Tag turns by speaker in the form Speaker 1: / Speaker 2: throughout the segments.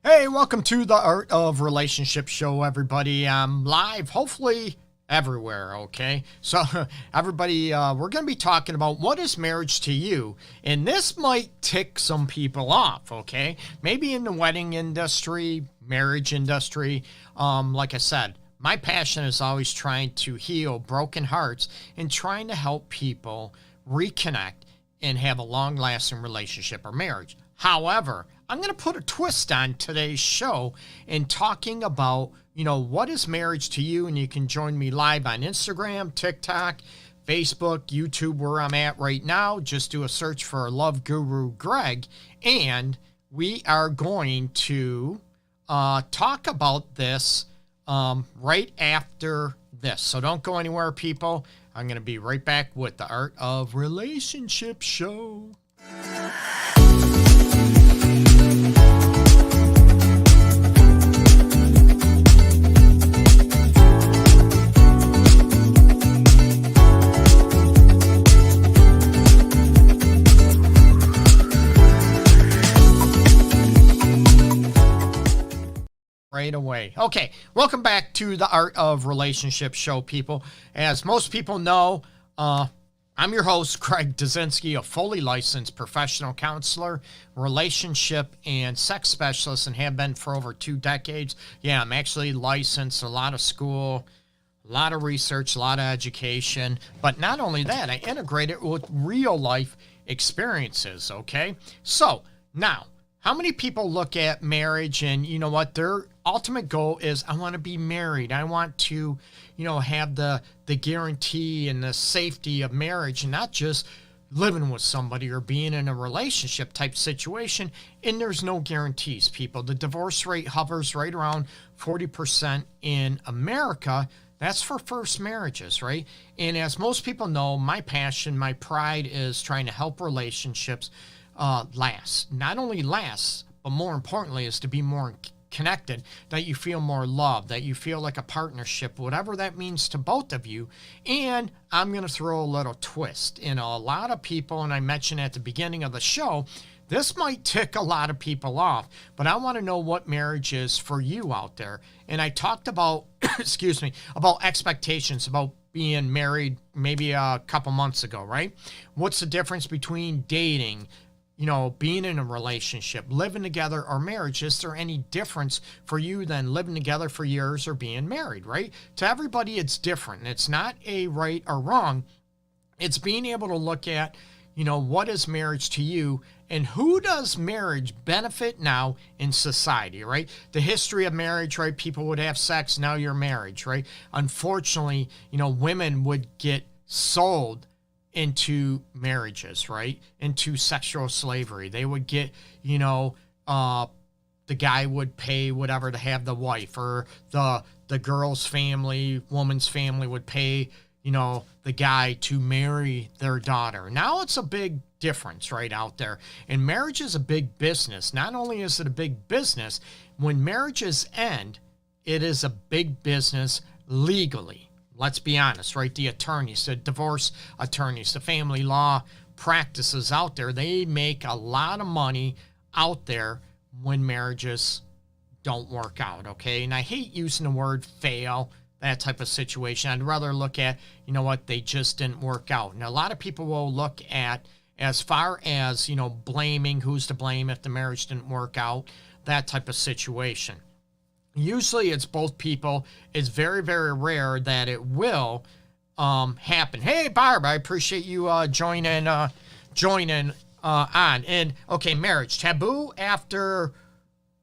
Speaker 1: Hey, welcome to the Art of Relationship show, everybody. I'm live, hopefully everywhere, okay? So, everybody, we're going to be talking about what is marriage to you, and this might tick some people off, okay? Maybe in the wedding industry, marriage industry. Like I said, my passion is always trying to heal broken hearts and trying to help people reconnect and have a long-lasting relationship or marriage. However, I'm going to put a twist on today's show in talking about, what is marriage to you? And you can join me live on Instagram, TikTok, Facebook, YouTube, where I'm at right now. Just do a search for Love Guru Greg. And we are going to talk about this right after this. So don't go anywhere, people. I'm going to be right back with the Art of Relationship show. Right away. Okay, welcome back to the Art of Relationship show, people. As most people know, I'm your host, Greg Dudzinski, a fully licensed professional counselor, relationship and sex specialist, and have been for over 2 decades. Yeah, I'm actually licensed, a lot of school, a lot of research, a lot of education. But not only that, I integrate it with real life experiences, okay? So, now, how many people look at marriage and you know what, their ultimate goal is, I want to be married. I want to, have the guarantee and the safety of marriage and not just living with somebody or being in a relationship type situation. And there's no guarantees, people. The divorce rate hovers right around 40% in America. That's for first marriages, right? And as most people know, my passion, my pride is trying to help relationships last. Not only last, but more importantly is to be more connected, that you feel more loved, that you feel like a partnership, whatever that means to both of you. And I'm going to throw a little twist. A lot of people, and I mentioned at the beginning of the show, this might tick a lot of people off, but I want to know what marriage is for you out there. And I talked about, about expectations, about being married maybe a couple months ago, right? What's the difference between dating, being in a relationship, living together, or marriage? Is there any difference for you than living together for years or being married, right? To everybody, it's different. It's not a right or wrong. It's being able to look at, what is marriage to you and who does marriage benefit now in society, right? The history of marriage, right? People would have sex, now you're married, right? Unfortunately, women would get sold into marriages, right? Into sexual slavery. They would get, the guy would pay whatever to have the wife, or the girl's family, woman's family would pay, the guy to marry their daughter. Now it's a big difference right out there. And marriage is a big business. Not only is it a big business, when marriages end, it is a big business legally. Let's be honest, right? The attorneys, the divorce attorneys, the family law practices out there, they make a lot of money out there when marriages don't work out, okay? And I hate using the word fail, that type of situation. I'd rather look at, they just didn't work out. And a lot of people will look at, as far as, blaming, who's to blame if the marriage didn't work out, that type of situation. Usually it's both people. It's very, very rare that it will happen. Hey, Barb, I appreciate you joining on. And, okay, marriage. Taboo after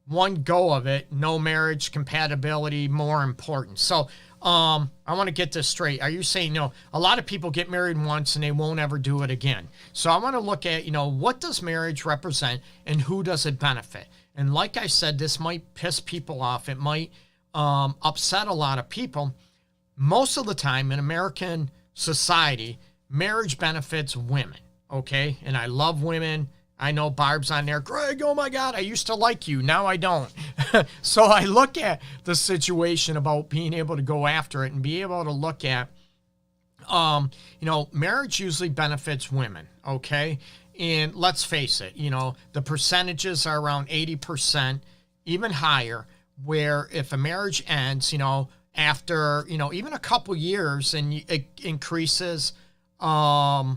Speaker 1: one go of it. No marriage, compatibility, more important. So I want to get this straight. Are you saying, a lot of people get married once and they won't ever do it again? So I want to look at, what does marriage represent and who does it benefit? And like I said, this might piss people off. It might upset a lot of people. Most of the time in American society, marriage benefits women, okay? And I love women. I know Barb's on there. Greg, oh my God, I used to like you. Now I don't. So I look at the situation about being able to go after it and be able to look at, marriage usually benefits women, okay? And let's face it, the percentages are around 80% even higher, where if a marriage ends, after, even a couple years, and it increases, as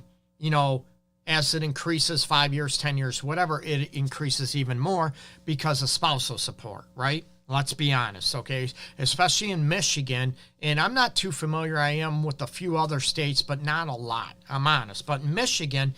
Speaker 1: it increases 5 years, 10 years, whatever, it increases even more because of spousal support, right? Let's be honest, okay? Especially in Michigan, and I'm not too familiar. I am with a few other states, but not a lot. I'm honest. But in Michigan,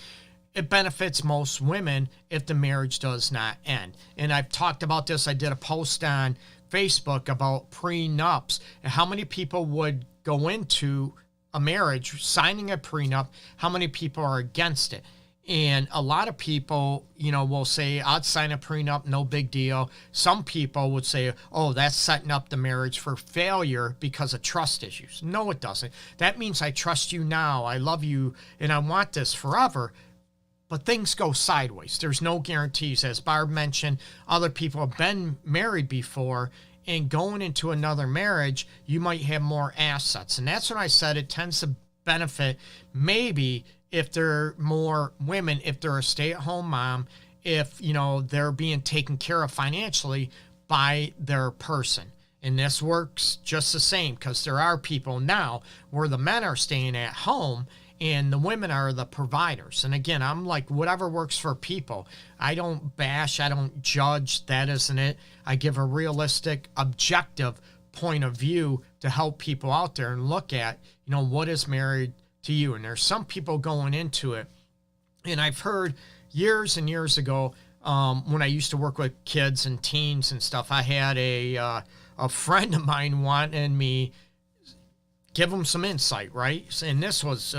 Speaker 1: it benefits most women if the marriage does not end. And I've talked about this. I did a post on Facebook about prenups and how many people would go into a marriage signing a prenup, how many people are against it. And a lot of people, will say, I'd sign a prenup, no big deal. Some people would say, oh, that's setting up the marriage for failure because of trust issues. No, it doesn't. That means I trust you now, I love you, and I want this forever. But things go sideways. There's no guarantees. As Barb mentioned, other people have been married before, and going into another marriage, you might have more assets. And that's when I said it tends to benefit maybe if there are more women, if they're a stay-at-home mom, if, they're being taken care of financially by their person. And this works just the same, because there are people now where the men are staying at home and the women are the providers. And again, I'm like, whatever works for people. I don't bash, I don't judge. That isn't it. I give a realistic, objective point of view to help people out there and look at, what is married to you. And there's some people going into it. And I've heard years and years ago, when I used to work with kids and teens and stuff, I had a friend of mine wanting me give them some insight, right? And this was,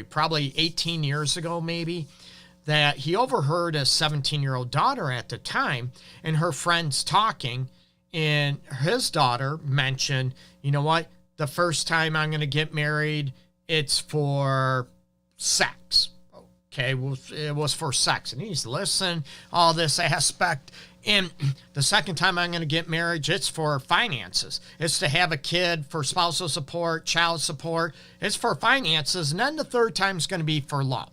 Speaker 1: probably 18 years ago, maybe, that he overheard a 17-year-old daughter at the time and her friends talking, and his daughter mentioned, you know what, the first time I'm going to get married, it's for sex. Okay, well, it was for sex. And he's listening, all this aspect. And the second time I'm going to get married, it's for finances. It's to have a kid, for spousal support, child support. It's for finances. And then the third time is going to be for love.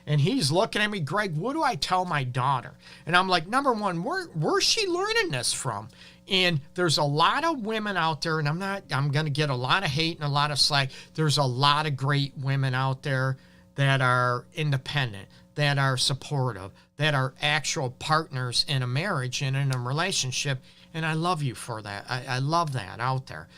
Speaker 1: And he's looking at me, Greg, what do I tell my daughter? And I'm like, number one, where's she learning this from? And there's a lot of women out there, and I'm going to get a lot of hate and a lot of slack. There's a lot of great women out there that are independent, that are supportive, that are actual partners in a marriage and in a relationship. And I love you for that. I love that out there.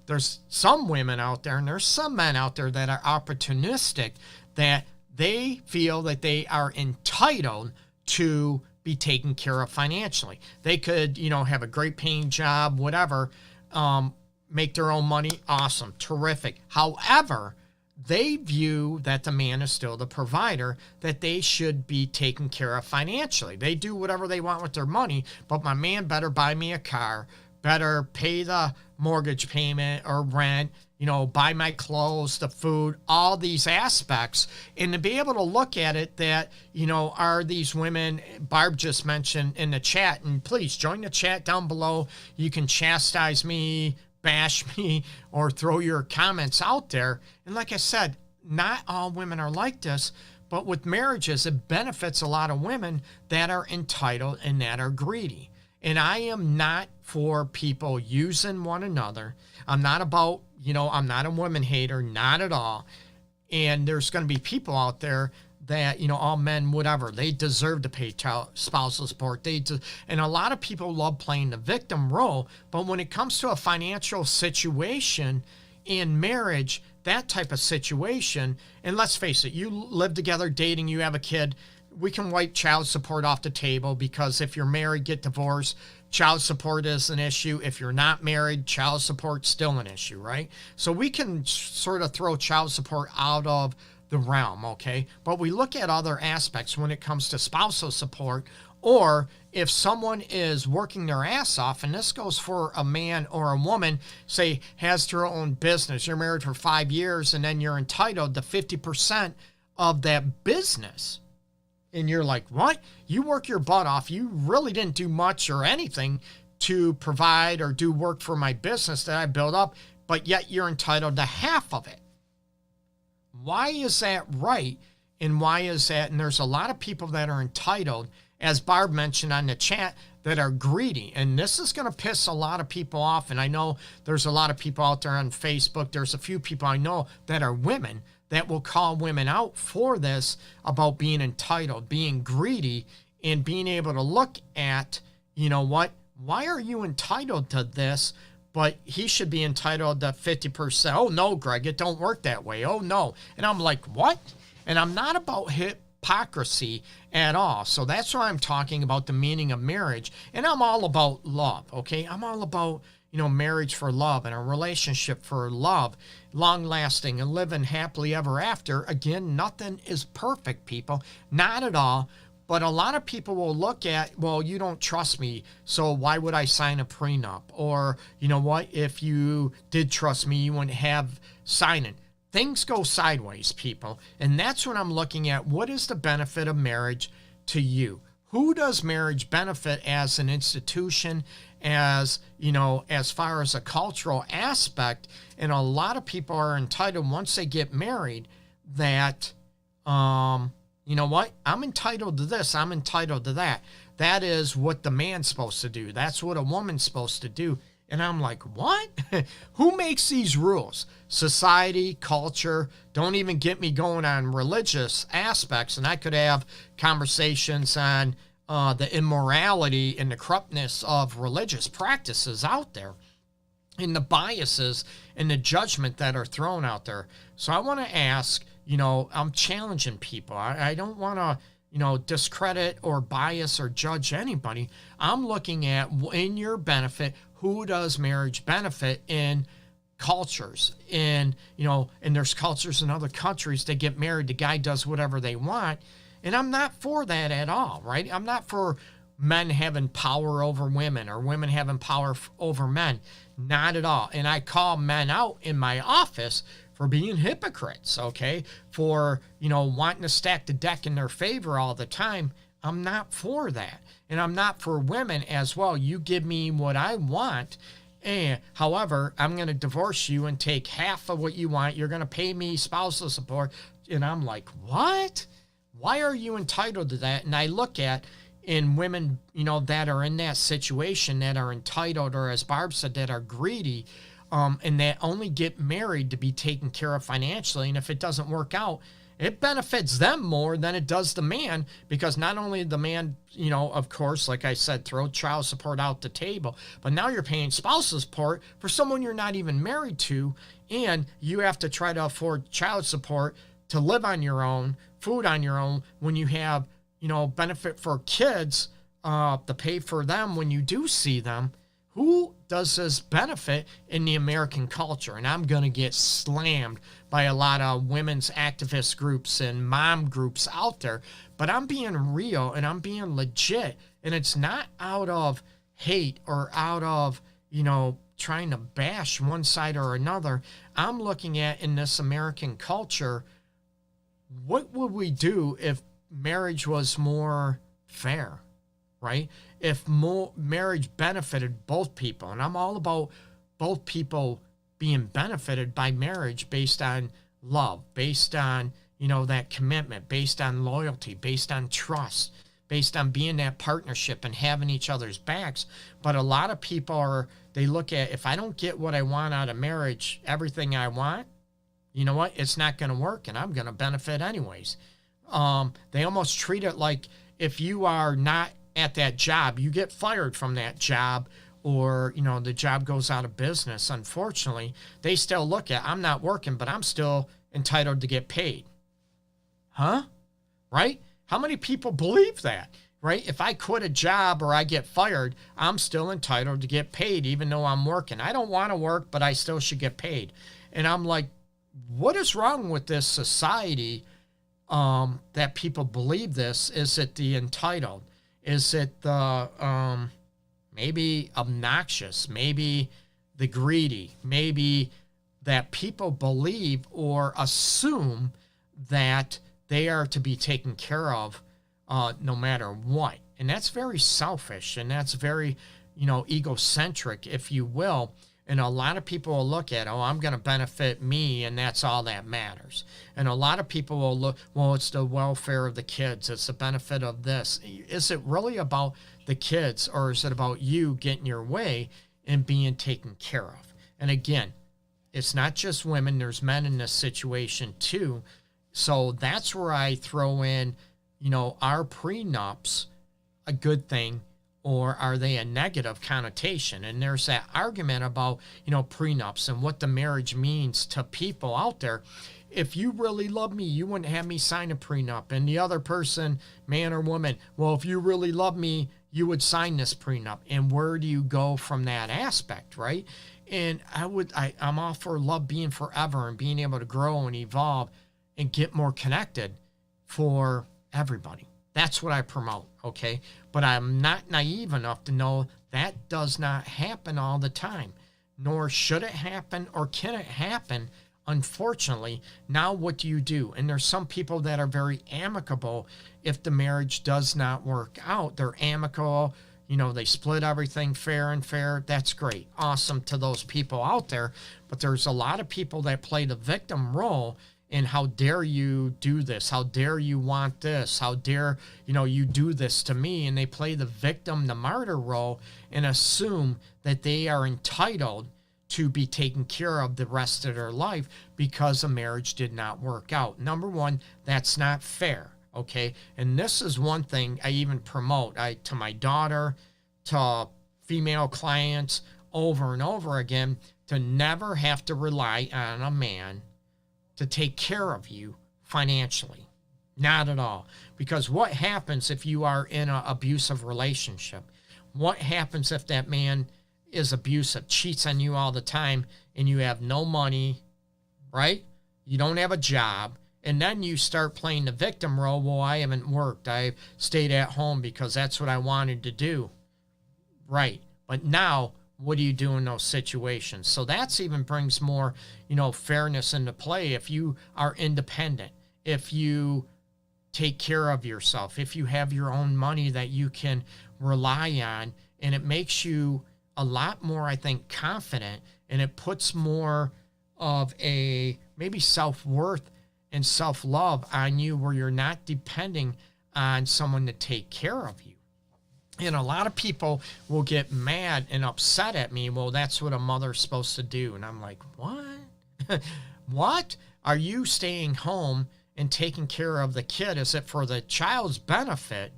Speaker 1: There's some women out there, and there's some men out there that are opportunistic, that they feel that they are entitled to be taken care of financially. They could, have a great paying job, whatever, make their own money. Awesome. Terrific. However, they view that the man is still the provider, that they should be taken care of financially. They do whatever they want with their money, but my man better buy me a car, better pay the mortgage payment or rent, buy my clothes, the food, all these aspects. And to be able to look at it that, are these women, Barb just mentioned in the chat, and please join the chat down below. You can chastise me, bash me, or throw your comments out there. And like I said, not all women are like this, but with marriages, it benefits a lot of women that are entitled and that are greedy. And I am not for people using one another. I'm not about, I'm not a woman hater, not at all. And there's going to be people out there that, all men, whatever, they deserve to pay spousal support. And a lot of people love playing the victim role. But when it comes to a financial situation in marriage, that type of situation, and let's face it, you live together, dating, you have a kid, we can wipe child support off the table, because if you're married, get divorced, child support is an issue. If you're not married, child support's still an issue, right? So we can sort of throw child support out of the realm, okay? But we look at other aspects when it comes to spousal support, or if someone is working their ass off, and this goes for a man or a woman, say, has their own business, you're married for 5 years, and then you're entitled to 50% of that business. And you're like, what? You work your butt off. You really didn't do much or anything to provide or do work for my business that I built up, but yet you're entitled to half of it. Why is that right? And why is that? And there's a lot of people that are entitled as Barb mentioned on the chat, that are greedy. And this is going to piss a lot of people off. And I know there's a lot of people out there on Facebook. There's a few people I know that are women that will call women out for this, about being entitled, being greedy, and being able to look at, you know what, why are you entitled to this, but he should be entitled to 50%. Oh, no, Greg, it don't work that way. Oh, no. And I'm like, what? And I'm not about hypocrisy at all. So that's why I'm talking about the meaning of marriage. And I'm all about love, okay? I'm all about, you know, marriage for love and a relationship for love, long lasting and living happily ever after. Again, nothing is perfect, people. Not at all. But a lot of people will look at, well, you don't trust me, so why would I sign a prenup? Or, you know what, if you did trust me, you wouldn't have signing. Things go sideways, people. And that's what I'm looking at. What is the benefit of marriage to you? Who does marriage benefit as an institution, as, you know, as far as a cultural aspect? And a lot of people are entitled, once they get married, that, you know what, I'm entitled to this, I'm entitled to that. That is what the man's supposed to do. That's what a woman's supposed to do. And I'm like, what? Who makes these rules? Society, culture. Don't even get me going on religious aspects. And I could have conversations on the immorality and the corruptness of religious practices out there, and the biases and the judgment that are thrown out there. So I want to ask, you know, I'm challenging people. I don't want to, you know, discredit or bias or judge anybody. I'm looking at, in your benefit, who does marriage benefit in cultures? And, you know, and there's cultures in other countries that get married, the guy does whatever they want. And I'm not for that at all, right? I'm not for men having power over women or women having power over men. Not at all. And I call men out in my office for being hypocrites, okay? For, you know, wanting to stack the deck in their favor all the time. I'm not for that. And I'm not for women as well. You give me what I want, and however, I'm going to divorce you and take half of what you want. You're going to pay me spousal support. And I'm like, what? Why are you entitled to that? And I look at, in women, you know, that are in that situation, that are entitled, or as Barb said, that are greedy, and that only get married to be taken care of financially. And if it doesn't work out, it benefits them more than it does the man, because not only the man, you know, of course, like I said, throw child support out the table, but now you're paying spousal support for someone you're not even married to, and you have to try to afford child support to live on your own, food on your own, when you have, you know, benefit for kids, to pay for them when you do see them. Who does this benefit in the American culture? And I'm going to get slammed by a lot of women's activist groups and mom groups out there. But I'm being real and I'm being legit. And it's not out of hate or out of, you know, trying to bash one side or another. I'm looking at, in this American culture, what would we do if marriage was more fair, right? If more marriage benefited both people, and I'm all about both people being benefited by marriage based on love, based on, you know, that commitment, based on loyalty, based on trust, based on being that partnership and having each other's backs. But a lot of people they look at, if I don't get what I want out of marriage, everything I want, you know what, it's not going to work, and I'm going to benefit anyways. They almost treat it like, if you are not at that job, you get fired from that job, or, you know, the job goes out of business. Unfortunately, they still look at, I'm not working, but I'm still entitled to get paid. Huh? Right? How many people believe that? Right? If I quit a job or I get fired, I'm still entitled to get paid, even though I'm working. I don't want to work, but I still should get paid. And I'm like, what is wrong with this society, that people believe this? Is it the entitled? Is it the maybe obnoxious? Maybe the greedy? Maybe that people believe or assume that they are to be taken care of no matter what. And that's very selfish, and that's very, you know, egocentric, if you will. And a lot of people will look at, oh, I'm going to benefit me, and that's all that matters. And a lot of people will look, well, it's the welfare of the kids. It's the benefit of this. Is it really about the kids, or is it about you getting your way and being taken care of? And again, it's not just women. There's men in this situation too. So that's where I throw in, are prenups a good thing, or are they a negative connotation? And there's that argument about, prenups and what the marriage means to people out there. If you really love me, you wouldn't have me sign a prenup. And the other person, man or woman, well, if you really love me, you would sign this prenup. And where do you go from that aspect, right? And I'm all for love being forever and being able to grow and evolve and get more connected for everybody. That's what I promote, okay? But I'm not naive enough to know that does not happen all the time, nor should it happen or can it happen, unfortunately. Now what do you do? And there's some people that are very amicable if the marriage does not work out. They're amicable, they split everything fair and fair. That's great. Awesome to those people out there. But there's a lot of people that play the victim role. And how dare you do this? How dare you want this? How dare, you do this to me? And they play the victim, the martyr role, and assume that they are entitled to be taken care of the rest of their life because a marriage did not work out. Number one, that's not fair, okay? And this is one thing I even promote to my daughter, to female clients over and over again, to never have to rely on a man to take care of you financially. Not at all. Because what happens if you are in an abusive relationship? What happens if that man is abusive, cheats on you all the time, and you have no money, right? You don't have a job, and then you start playing the victim role. Well, I haven't worked. I stayed at home because that's what I wanted to do. Right. But now, what do you do in those situations? So that's even brings more, fairness into play. If you are independent, if you take care of yourself, if you have your own money that you can rely on, and it makes you a lot more, I think, confident, and it puts more of a maybe self-worth and self-love on you, where you're not depending on someone to take care of you. And a lot of people will get mad and upset at me. Well, that's what a mother's supposed to do. And I'm like, what? What? Are you staying home and taking care of the kid? Is it for the child's benefit,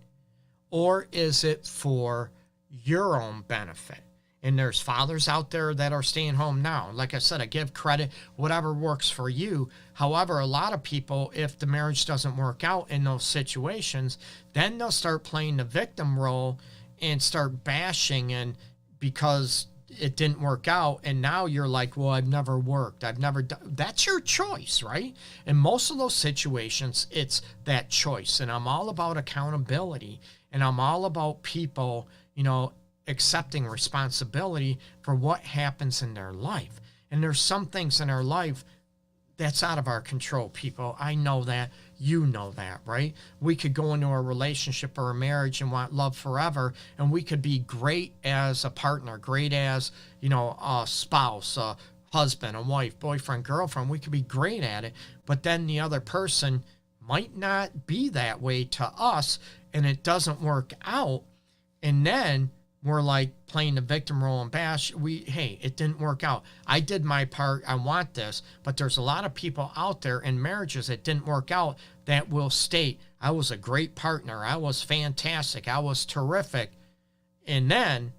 Speaker 1: or is it for your own benefit? And there's fathers out there that are staying home now. Like I said, I give credit, whatever works for you. However, a lot of people, if the marriage doesn't work out in those situations, then they'll start playing the victim role and start bashing, and because it didn't work out, and now you're like, well, I've never worked. I've never done. That's your choice, right? In most of those situations, it's that choice. And I'm all about accountability, and I'm all about people, accepting responsibility for what happens in their life. And there's some things in our life that's out of our control, people. I know that. You know that, right? We could go into a relationship or a marriage and want love forever, and we could be great as a partner, great as, a spouse, a husband, a wife, boyfriend, girlfriend. We could be great at it, but then the other person might not be that way to us, and it doesn't work out. And then we're like playing the victim role and bash. Hey, it didn't work out. I did my part. I want this. But there's a lot of people out there in marriages that didn't work out that will state, I was a great partner. I was fantastic. I was terrific. And then,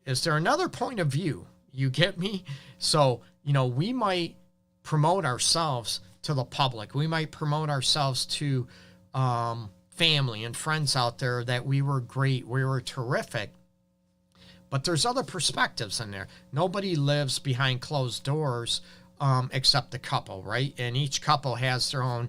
Speaker 1: is there another point of view? You get me? So, we might promote ourselves to the public. We might promote ourselves to family and friends out there that we were great. We were terrific. But there's other perspectives in there. Nobody lives behind closed doors except the couple, right? And each couple has their own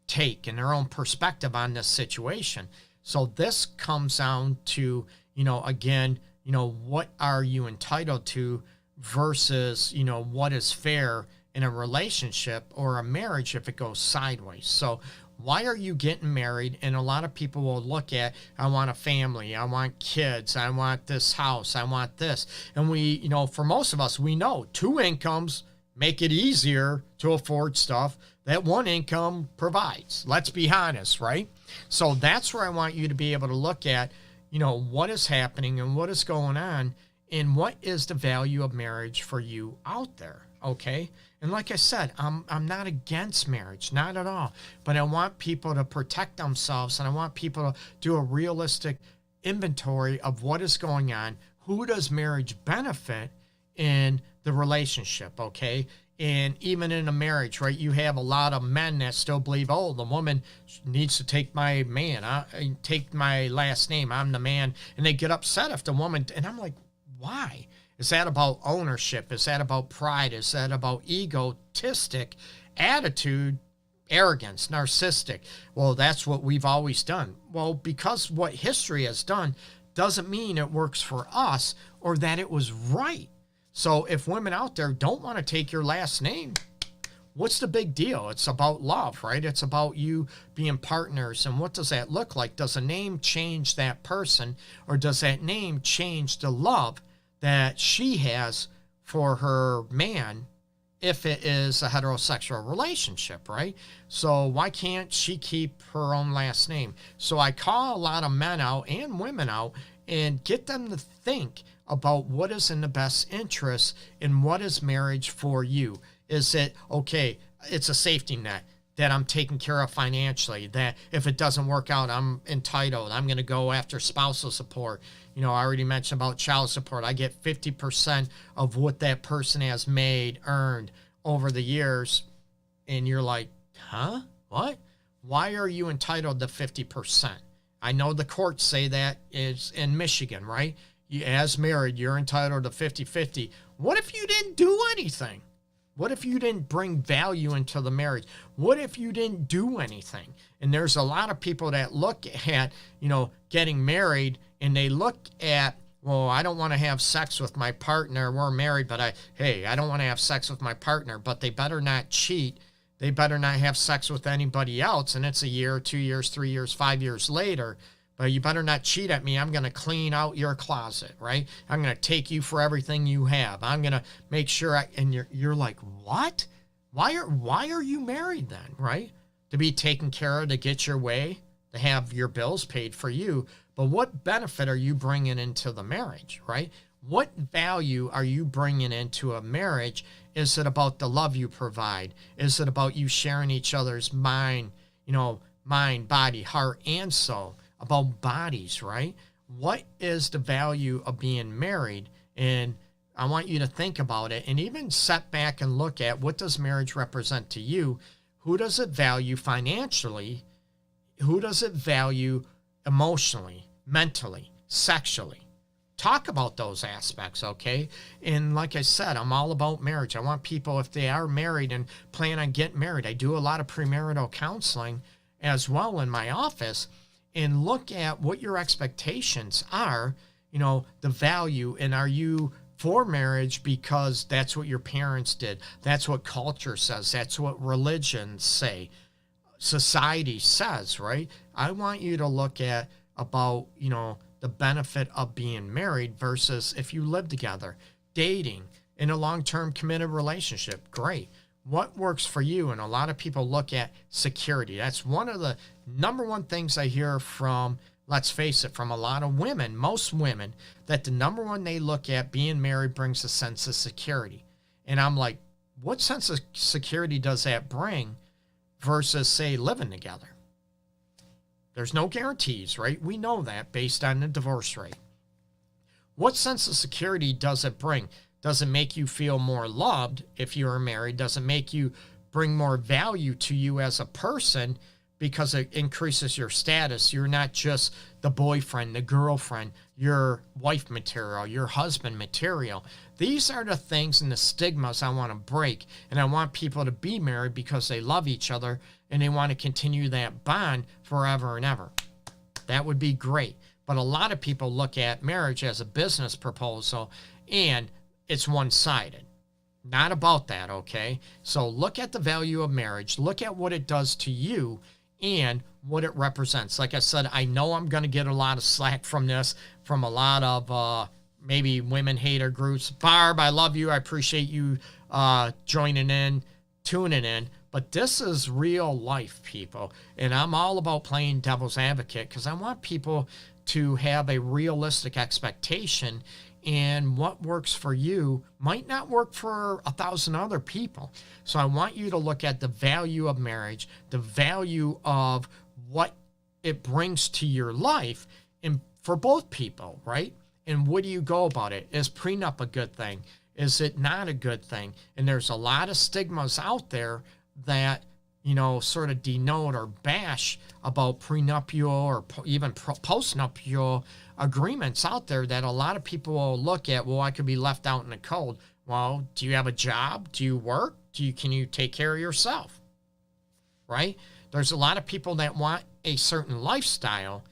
Speaker 1: take and their own perspective on this situation. So this comes down to, again, what are you entitled to versus, what is fair in a relationship or a marriage if it goes sideways. So Why are you getting married? And a lot of people will look at, I want a family, I want kids, I want this house, I want this. And we, for most of us, we know 2 incomes make it easier to afford stuff that 1 income provides. Let's be honest, right? So that's where I want you to be able to look at, what is happening and what is going on and what is the value of marriage for you out there, okay? And like I said, I'm not against marriage, not at all. But I want people to protect themselves, and I want people to do a realistic inventory of what is going on. Who does marriage benefit in the relationship, okay? And even in a marriage, right, you have a lot of men that still believe, oh, the woman needs to take my take my last name. I'm the man. And they get upset if the woman, and I'm like, why? Is that about ownership? Is that about pride? Is that about egotistic attitude, arrogance, narcissistic? Well, that's what we've always done. Well, because what history has done doesn't mean it works for us or that it was right. So if women out there don't want to take your last name, what's the big deal? It's about love, right? It's about you being partners. And what does that look like? Does a name change that person, or does that name change the love that she has for her man if it is a heterosexual relationship, right? So why can't she keep her own last name? So I call a lot of men out and women out and get them to think about what is in the best interest and what is marriage for you. Is it, okay, it's a safety net that I'm taken care of financially, that if it doesn't work out, I'm entitled. I'm going to go after spousal support. I already mentioned about child support. I get 50% of what that person has earned over the years. And you're like, huh? What? Why are you entitled to 50%? I know the courts say that is in Michigan, right? As married, you're entitled to 50-50. What if you didn't do anything? What if you didn't bring value into the marriage? What if you didn't do anything? And there's a lot of people that look at, getting married, and they look at, well, I don't want to have sex with my partner. We're married, but I don't want to have sex with my partner, but they better not cheat. They better not have sex with anybody else. And it's a year, 2 years, 3 years, 5 years later. But you better not cheat at me. I'm going to clean out your closet, right? I'm going to take you for everything you have. I'm going to make sure and you're like, what? Why are you married then, right? To be taken care of, to get your way, to have your bills paid for you. But what benefit are you bringing into the marriage, right? What value are you bringing into a marriage? Is it about the love you provide? Is it about you sharing each other's mind, body, heart, and soul? About bodies, right? What is the value of being married? And I want you to think about it and even set back and look at, what does marriage represent to you? Who does it value financially? Who does it value emotionally, mentally, sexually? Talk about those aspects, okay? And like I said, I'm all about marriage. I want people, if they are married and plan on getting married, I do a lot of premarital counseling as well in my office, and look at what your expectations are, the value, and are you for marriage because that's what your parents did, that's what culture says, that's what religions say, society says, right? I want you to look at about, the benefit of being married versus if you live together, dating, in a long-term committed relationship. Great. What works for you? And a lot of people look at security. That's one of the number one things I hear from, let's face it, from a lot of women, most women, that the number one they look at, being married brings a sense of security. And I'm like, what sense of security does that bring versus, say, living together? There's no guarantees, right? We know that based on the divorce rate. What sense of security does it bring? Does it make you feel more loved if you are married? Does it make you bring more value to you as a person because it increases your status? You're not just the boyfriend, the girlfriend, your wife material, your husband material. These are the things and the stigmas I want to break. And I want people to be married because they love each other and they want to continue that bond forever and ever. That would be great. But a lot of people look at marriage as a business proposal, and it's one-sided. Not about that, okay? So look at the value of marriage. Look at what it does to you and what it represents. Like I said, I know I'm going to get a lot of slack from this, from a lot of maybe women hater groups. Barb, I love you. I appreciate you joining in, tuning in. But this is real life, people. And I'm all about playing devil's advocate because I want people to have a realistic expectation, and what works for you might not work for 1,000 other people. So I want you to look at the value of marriage, the value of what it brings to your life, and for both people, right? And what do you go about it? Is prenup a good thing? Is it not a good thing? And there's a lot of stigmas out there that, you know, sort of denote or bash about prenuptial or even postnuptial agreements out there that a lot of people will look at. Well, I could be left out in the cold. Well, do you have a job? Do you work? Can you take care of yourself? Right? There's a lot of people that want a certain lifestyle,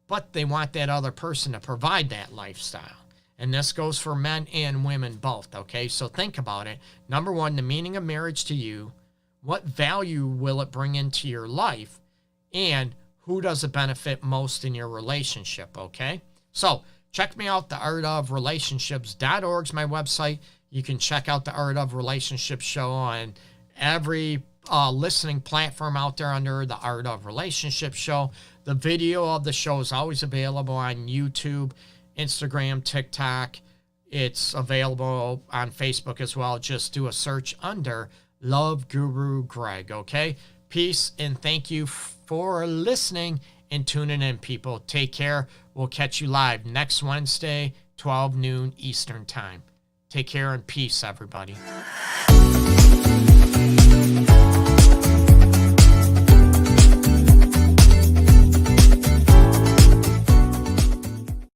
Speaker 1: but they want that other person to provide that lifestyle. And this goes for men and women both, okay? So think about it. Number one, the meaning of marriage to you. What value will it bring into your life? And who does it benefit most in your relationship, okay? So check me out. theartofrelationships.org is my website. You can check out the Art of Relationships show on every listening platform out there under the Art of Relationships show. The video of the show is always available on YouTube, Instagram, TikTok. It's available on Facebook as well. Just do a search under Love Guru Greg, okay? Peace and thank you for listening and tuning in, people. Take care. We'll catch you live next Wednesday, 12 noon Eastern Time. Take care and peace, everybody.